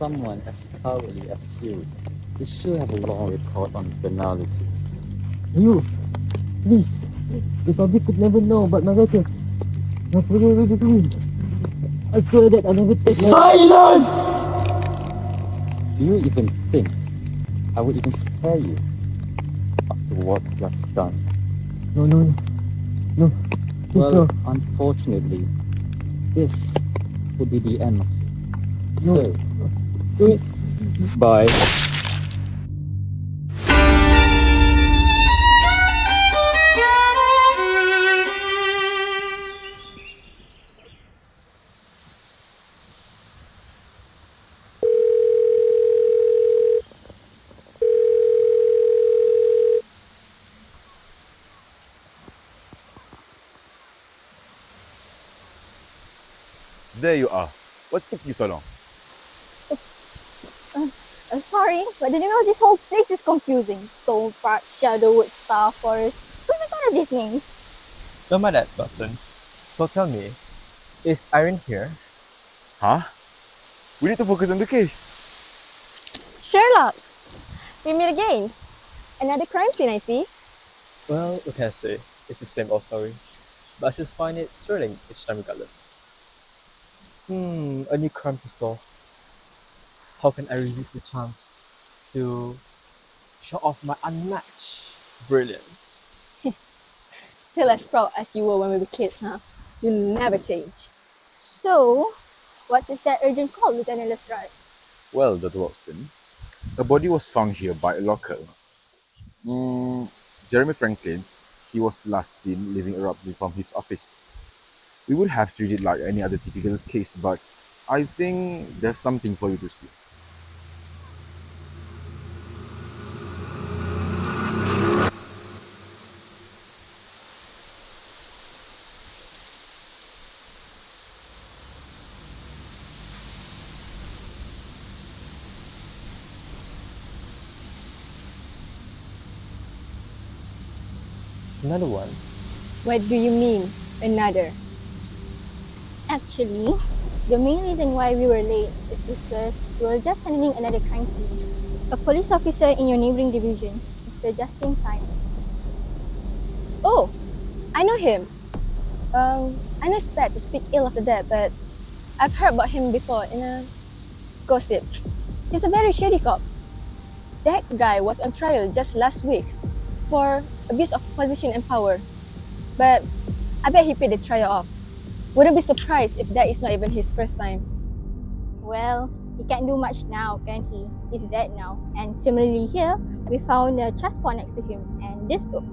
someone as cowardly as you should have a long record on criminality. You, please. The public could never know about my record. My forever degree. I swear that I never take Silence! Do you even think I would even spare you after what you have done? No. No. Please Well, no. unfortunately, this will be the end of it. No. So, do it. Bye. There you are. What took you so long? I'm sorry, but did you know this whole place is confusing? Stone Park, Shadowwood, Star Forest. Who even thought of these names? Don't mind that, Watson. So tell me, is Irene here? Huh? We need to focus on the case. Sherlock! We meet again. Another crime scene, I see. Well, what can I say? It's the same old story. But I just find it thrilling each time regardless. A new crime to solve. How can I resist the chance to show off my unmatched brilliance? Still as proud as you were when we were kids, huh? You never change. So, what's with that urgent call, Lieutenant Lestrade? Well, Dr. Watson, a body was found here by a local. Jeremy Franklin, he was last seen leaving abruptly from his office. We would have treated it like any other typical case, but I think there's something for you to see. Another one? What do you mean, another? Actually, the main reason why we were late is because we were just handling another crime scene. A police officer in your neighboring division, Mr. Justin Time. Oh, I know him. I know it's bad to speak ill of the dead, but I've heard about him before in a gossip. He's a very shady cop. That guy was on trial just last week for abuse of position and power. But I bet he paid the trial off. Wouldn't be surprised if that is not even his first time. Well, he can't do much now, can he? He's dead now. And similarly here, we found a chessboard next to him and this book,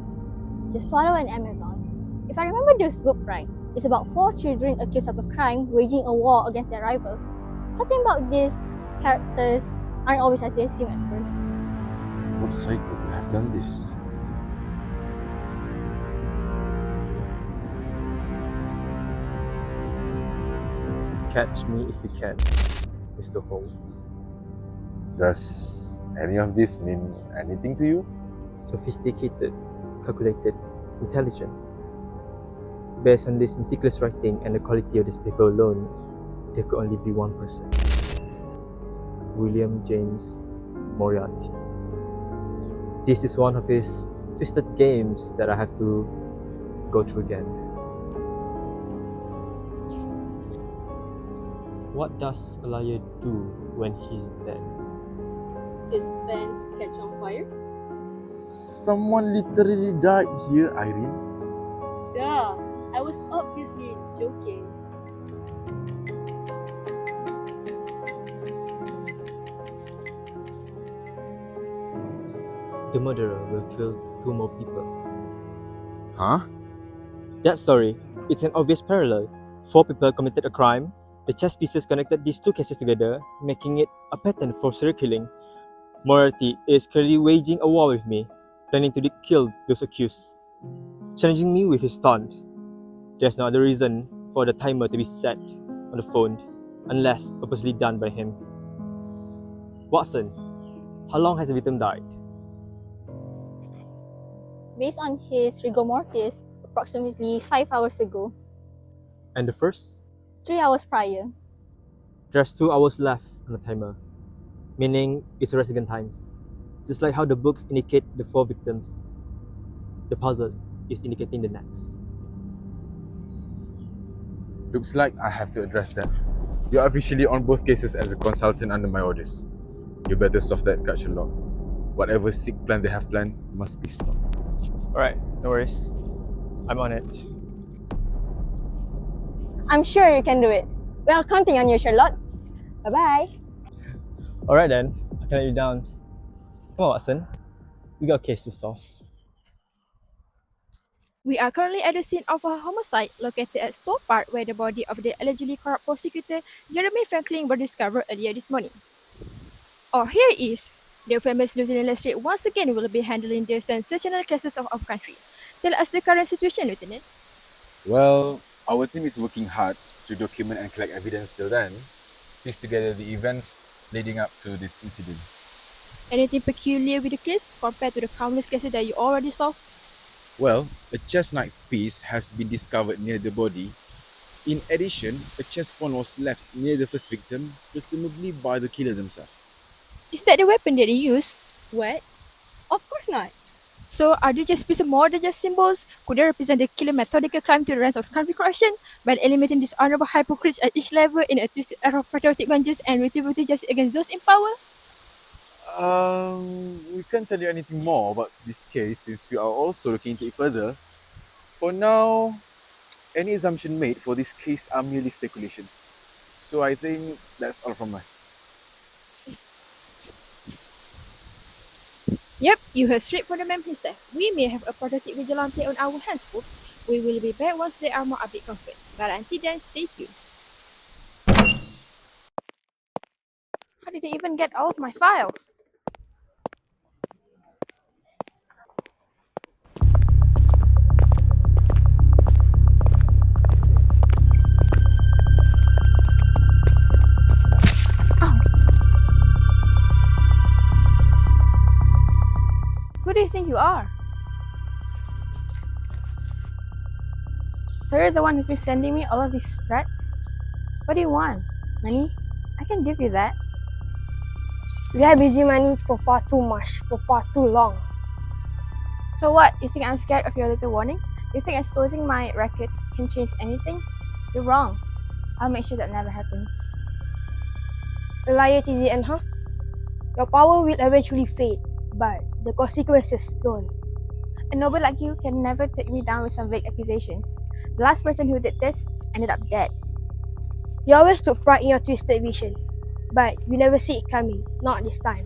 The Swallow and Amazons. If I remember this book right, it's about 4 children accused of a crime waging a war against their rivals. Something about these characters aren't always as they seem at first. What psycho could have done this? Catch me if you can, Mr. Holmes. Does any of this mean anything to you? Sophisticated, calculated, intelligent. Based on this meticulous writing and the quality of this paper alone, there could only be one person. William James Moriarty. This is one of his twisted games that I have to go through again. What does a liar do when he's dead? His pants catch on fire? Someone literally died here, Irene. Duh, I was obviously joking. The murderer will kill 2 more people. Huh? That story, it's an obvious parallel. 4 people committed a crime. The chess pieces connected these 2 cases together, making it a pattern for serial killing. Moriarty is clearly waging a war with me, planning to kill those accused, challenging me with his taunt. There's no other reason for the timer to be set on the phone, unless purposely done by him. Watson, how long has the victim died? Based on his rigor mortis, approximately 5 hours ago, And the first? 3 hours prior. There's 2 hours left on the timer. meaning it's resident times. Just like how the books indicate the 4 victims, the puzzle is indicating the next. Looks like I have to address that. You're officially on both cases as a consultant under my orders. You better solve that cut, Sherlock. Whatever sick plan they have planned must be stopped. Alright, no worries. I'm on it. I'm sure you can do it. Well, counting on you, Charlotte. Bye-bye. Alright then, I can let you down. Come on, Watson. We got a case to solve. We are currently at the scene of a homicide located at Stowe Park where the body of the allegedly corrupt prosecutor Jeremy Franklin was discovered earlier this morning. Oh, here it is. The famous Lieutenant Lestrade once again will be handling the sensational cases of our country. Tell us the current situation, Lieutenant. Well, our team is working hard to document and collect evidence till then, piece together the events leading up to this incident. Anything peculiar with the case compared to the countless cases that you already solved? Well, a chestnut piece has been discovered near the body. In addition, a chest pawn was left near the first victim, presumably by the killer themselves. Is that the weapon that they used? What? Of course not. So are they just pieces more than just symbols? Could they represent the killer methodical climb to the ranks of country corruption by eliminating dishonorable hypocrites at each level in a twisted era of patriotic vengeance and retributive justice against those in power? We can't tell you anything more about this case since we are also looking into it further. For now, any assumption made for this case are merely speculations. So I think that's all from us. Yep, you heard straight from the man himself. We may have a patriotic vigilante on our hands, folks. We will be back once there are more updates confirmed. But until then, stay tuned. How did they even get all of my files? Who do you think you are? So you're the one who's been sending me all of these threats? What do you want? Money? I can give you that. We have used money for far too much, for far too long. So what? You think I'm scared of your little warning? You think exposing my records can change anything? You're wrong. I'll make sure that never happens. A liar till the end, huh? Your power will eventually fade, but the consequences don't. A noble like you can never take me down with some vague accusations. The last person who did this ended up dead. You always took pride in your twisted vision, but you never see it coming, not this time.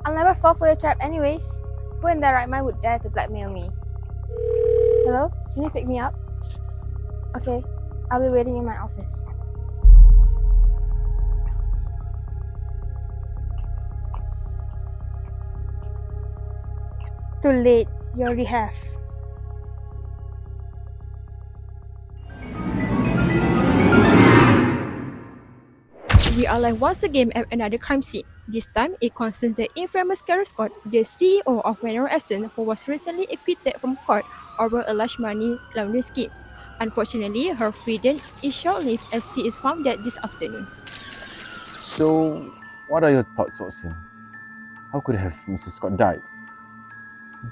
I'll never fall for your trap anyways. Who in their right mind would dare to blackmail me? Hello? Can you pick me up? Okay, I'll be waiting in my office. Too late, you already have. We are live once again at another crime scene. This time, it concerns the infamous Carol Scott, the CEO of Mineral Essence, who was recently acquitted from court over a large money laundering scheme. Unfortunately, her freedom is short-lived as she is found dead this afternoon. So, what are your thoughts, Watson? How could have Mrs. Scott died?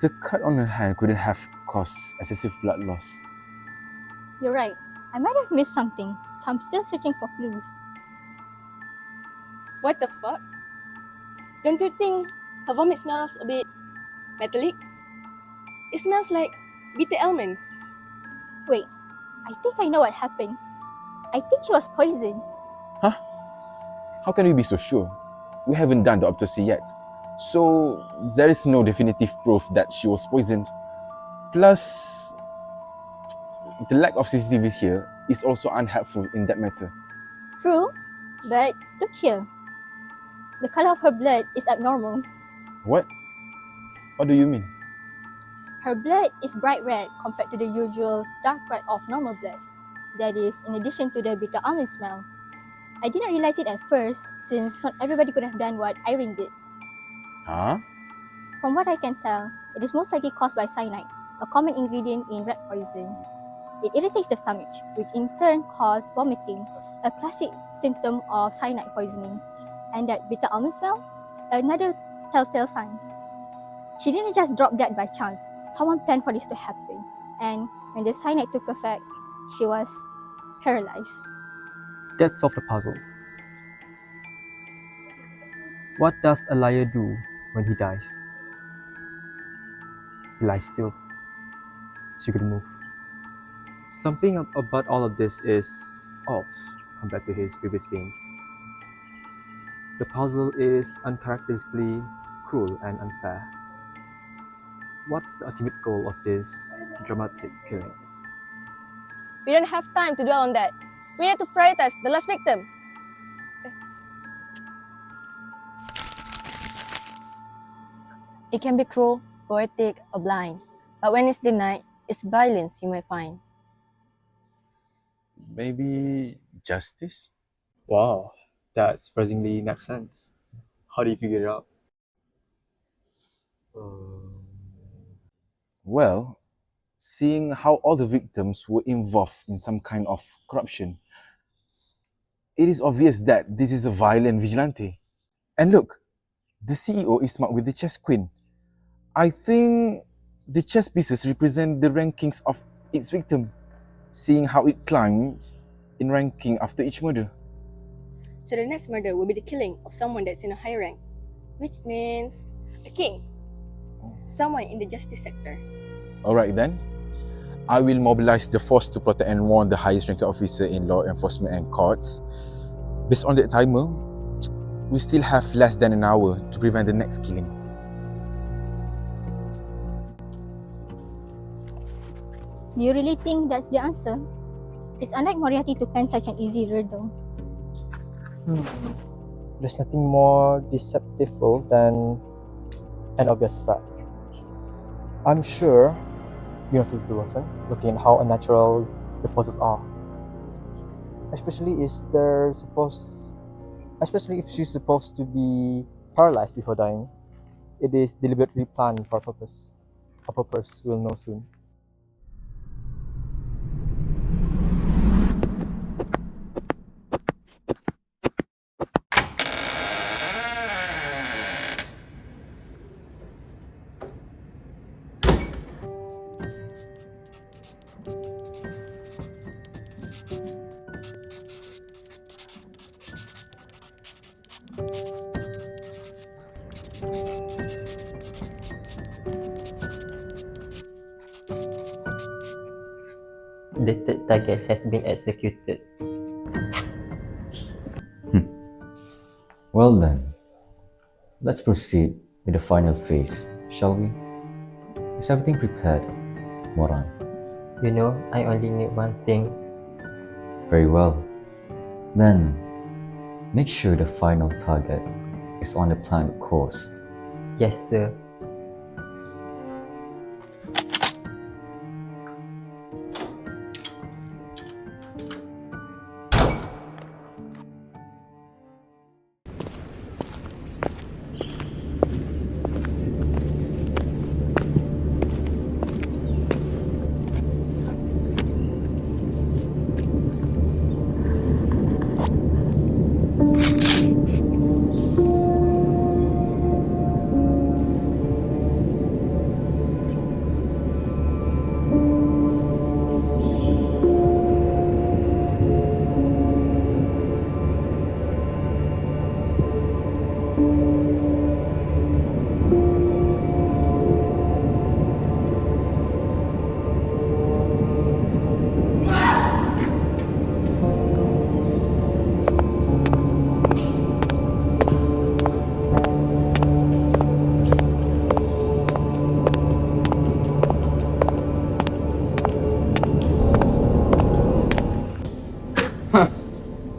The cut on her hand couldn't have caused excessive blood loss. You're right. I might have missed something, so I'm still searching for clues. What the fuck? Don't you think her vomit smells a bit metallic? It smells like bitter almonds. Wait, I think I know what happened. I think she was poisoned. Huh? How can you be so sure? We haven't done the autopsy yet. So, there is no definitive proof that she was poisoned. Plus, the lack of CCTV here is also unhelpful in that matter. True, but look here. The color of her blood is abnormal. What? What do you mean? Her blood is bright red compared to the usual dark red of normal blood. That is, in addition to the bitter almond smell. I didn't realize it at first, since not everybody could have done what Irene did. Huh? From what I can tell, it is most likely caused by cyanide, a common ingredient in rat poison. It irritates the stomach, which in turn causes vomiting, a classic symptom of cyanide poisoning. And that bitter almond smell? Another telltale sign. She didn't just drop dead by chance. Someone planned for this to happen. And when the cyanide took effect, she was paralyzed. That solved the puzzle. What does a liar do when he dies? He lies still. She couldn't move. Something about all of this is off compared to his previous games. The puzzle is uncharacteristically cruel and unfair. What's the ultimate goal of these dramatic killings? We don't have time to dwell on that. We need to prioritize the last victim. It can be cruel, poetic, or blind, but when it's denied, it's violence you may find. Maybe justice? Wow, that surprisingly makes sense. How do you figure it out? Well, seeing how all the victims were involved in some kind of corruption, it is obvious that this is a violent vigilante. And look, the CEO is marked with the chess queen. I think the chess pieces represent the rankings of its victim, seeing how it climbs in ranking after each murder. So the next murder will be the killing of someone that's in a high rank, which means a king. Someone in the justice sector. Alright then, I will mobilize the force to protect and warn the highest ranking officer in law enforcement and courts. Based on the timer, we still have less than an hour to prevent the next killing. Do you really think that's the answer? It's unlike Moriarty to plan such an easy riddle. There's nothing more deceptive than an obvious fact. I'm sure you noticed the Watson, looking at how unnatural the poses are. Especially if she's supposed to be paralyzed before dying. It is deliberately planned for a purpose. A purpose we'll know soon. The third target has been executed. Well then, let's proceed with the final phase, shall we? Is everything prepared, Moran? You know, I only need one thing. Very well. Then, make sure the final target is on the planned course. Yes, sir.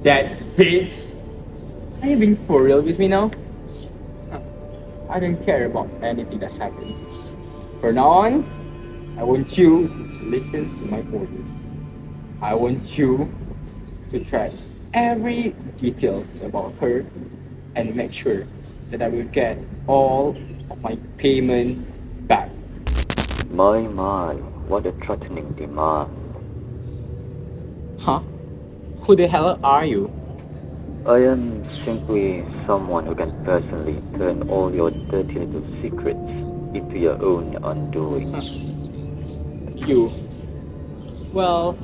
That bitch! Are you being for real with me now? Huh. I don't care about anything that happens. From now on, I want you to listen to my order. I want you to track every details about her and make sure that I will get all of my payment back. My, what a threatening demand. Huh? Who the hell are you? I am simply someone who can personally turn all your dirty little secrets into your own undoing. You. Well,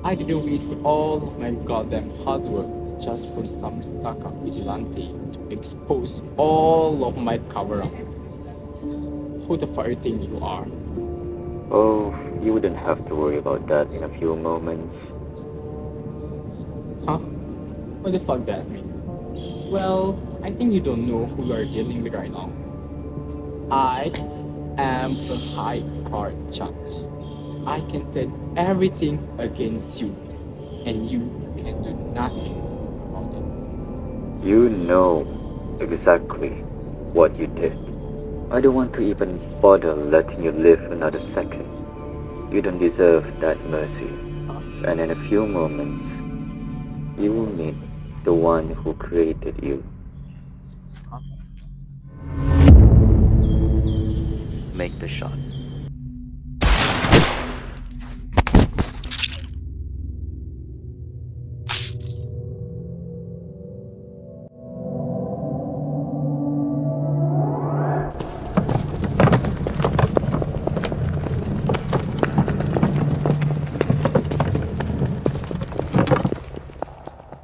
I didn't waste all of my goddamn hard work just for some stuck-up vigilante to expose all of my cover-up. Who the fuck do you think you are? Oh, you wouldn't have to worry about that in a few moments. Huh? What the fuck does mean? Well, I think you don't know who you are dealing with right now. I am a high court judge. I can turn everything against you, and you can do nothing about it. You know exactly what you did. I don't want to even bother letting you live another second. You don't deserve that mercy. And in a few moments, you will meet the one who created you. Make the shot.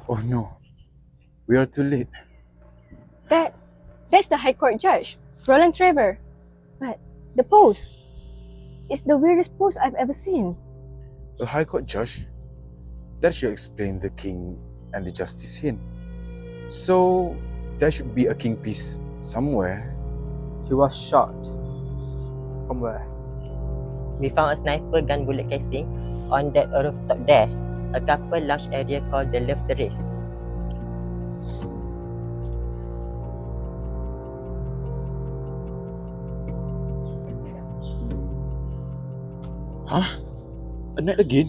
Oh no, we are too late. That's the High Court judge, Roland Trevor. But the pose is the weirdest pose I've ever seen. A High Court judge? That should explain the king and the justice hint. So, there should be a king piece somewhere. He was shot. From where? We found a sniper gun bullet casing on that rooftop there, a couple lounge area called the Love Terrace. Huh? A night again?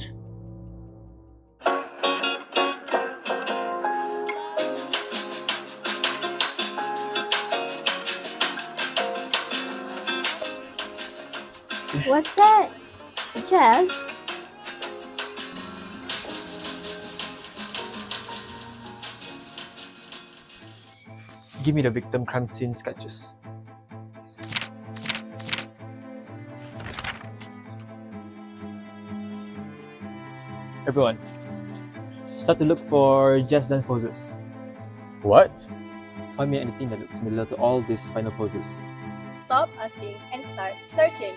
What's that? Jazz? Give me the victim crime scene sketches. Everyone, start to look for just done poses. What? Find me anything that looks similar to all these final poses. Stop asking and start searching.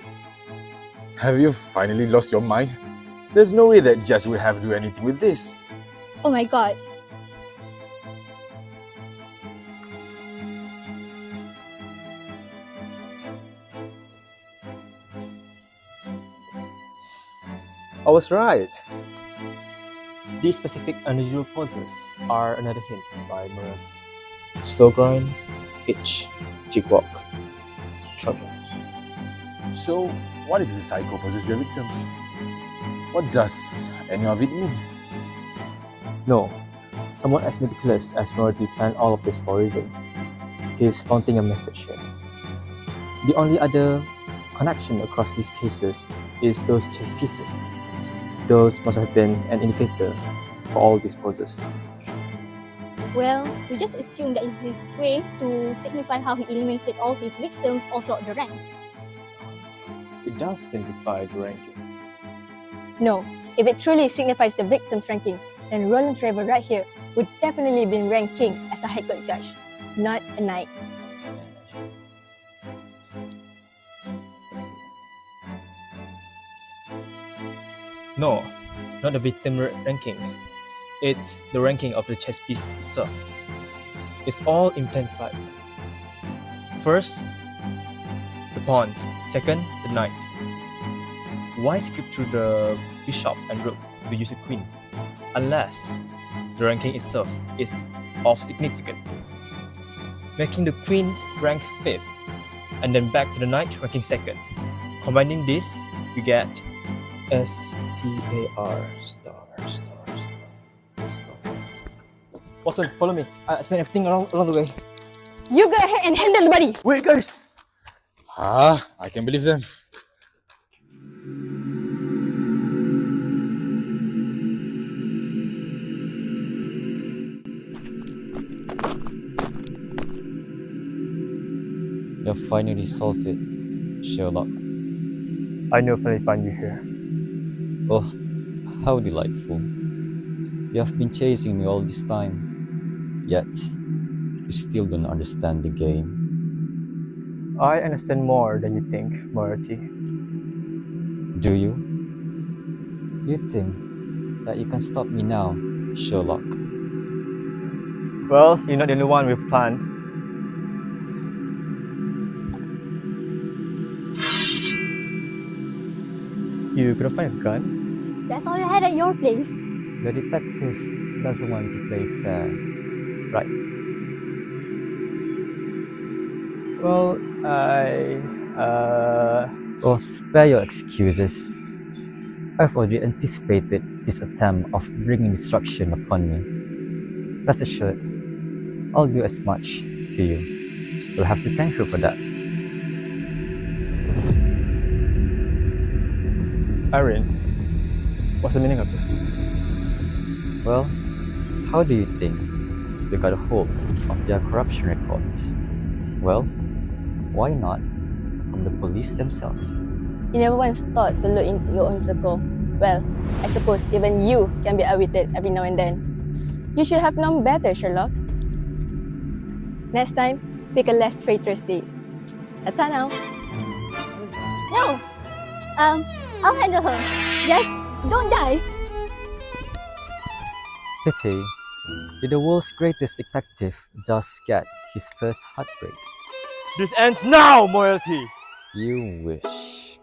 Have you finally lost your mind? There's no way that Jess would have to do anything with this. Oh my god. I was right. These specific unusual poses are another hint by Moriarty. Slow grind, hitch, jig walk, trucking. So, what if the psycho possesses the victims? What does any of it mean? No, someone as meticulous as Moriarty planned all of this for a reason. He is flaunting a message here. The only other connection across these cases is those chess pieces. Those must have been an indicator for all these poses. Well, we just assume that it's his way to signify how he eliminated all his victims all throughout the ranks. It does simplify the ranking. No, if it truly signifies the victim's ranking, then Roland Trevor right here would definitely been ranked king as a High Court judge, not a knight. No, not the victim ranking. It's the ranking of the chess piece itself. It's all in plain sight. First, the pawn. Second, the knight. Why skip through the bishop and rook to use a queen? Unless the ranking itself is of significance. Making the queen rank 5th, and then back to the knight ranking 2nd. Combining this, we get STAR star. Watson, follow me. I explain everything along the way. You go ahead and handle the body. Wait, guys! I can believe them. You have finally solved it, Sherlock. I know finally find you here. Oh, how delightful. You have been chasing me all this time, yet you still don't understand the game. I understand more than you think, Moriarty. Do you? You think that you can stop me now, Sherlock? Well, you're not the only one we've planned. You couldn't find a gun? That's all you had at your place. The detective doesn't want to play fair. Right. Well, Oh, spare your excuses. I've already anticipated this attempt of bringing destruction upon me. Rest assured, I'll do as much to you. You'll have to thank you for that. Irene, what's the meaning of this? Well, how do you think you got a hold of their corruption records? Well, why not from the police themselves? You never once thought to look into your own circle. Well, I suppose even you can be outwitted every now and then. You should have known better, Sherlock. Next time, pick a less traitorous days. Tata now. No! I'll handle her. Just don't die. Pity, did the world's greatest detective just get his first heartbreak? This ends now, Moriarty! You wish.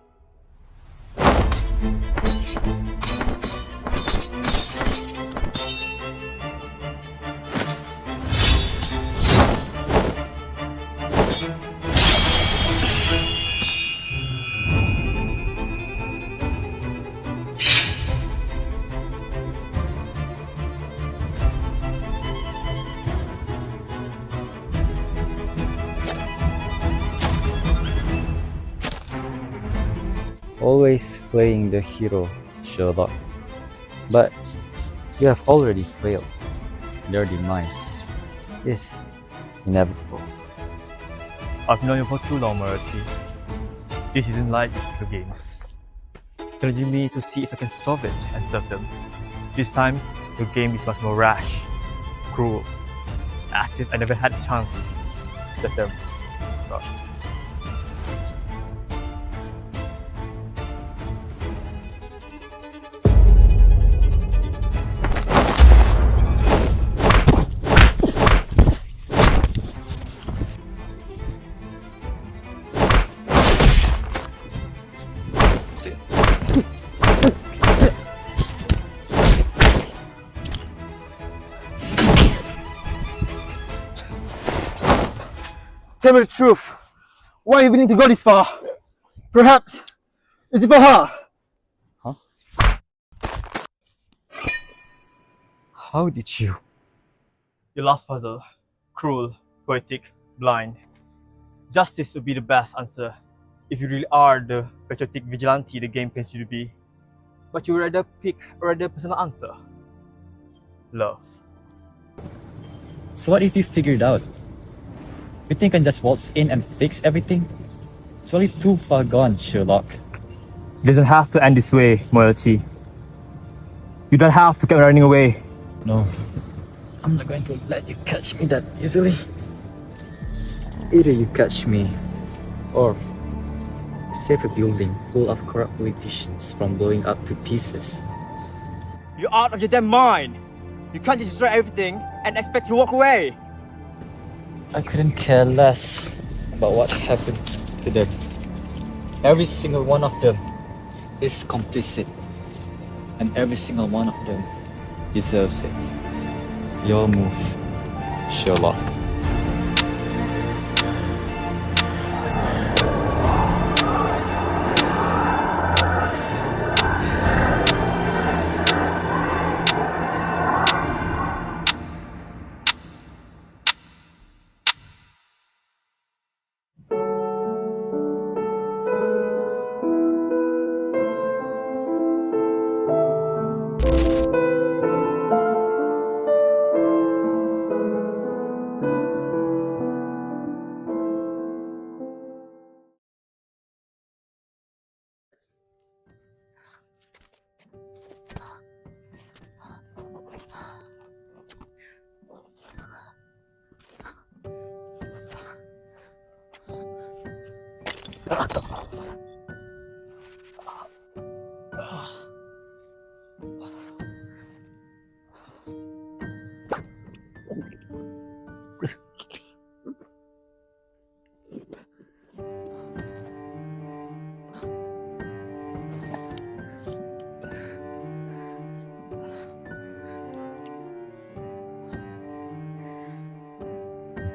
Always playing the hero, Sherlock. But you have already failed. Their demise is inevitable. I've known you for too long, Moriarty. This isn't like video games. Challenging me to see if I can solve it and serve them. This time, your game is much more rash, cruel, as if I never had a chance to set them. But tell me the truth. Why are you willing to go this far? Perhaps is it for her? How did you? Your last puzzle. Cruel, poetic, blind. Justice would be the best answer if you really are the patriotic vigilante the game paints you to be. But you would rather pick a rather personal answer. Love. So what if you figured out? You think I can just waltz in and fix everything? It's only too far gone, Sherlock. It doesn't have to end this way, Moriarty. You don't have to keep running away. No, I'm not going to let you catch me that easily. Either you catch me, or you save a building full of corrupt politicians from blowing up to pieces. You're out of your damn mind. You can't just destroy everything and expect to walk away. I couldn't care less about what happened to them. Every single one of them is complicit, and every single one of them deserves it. Your move, Sherlock.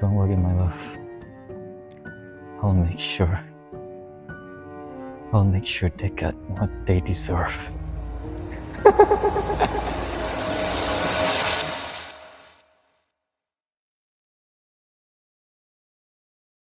Don't worry, my love. I'll make sure. I'll make sure they get what they deserve.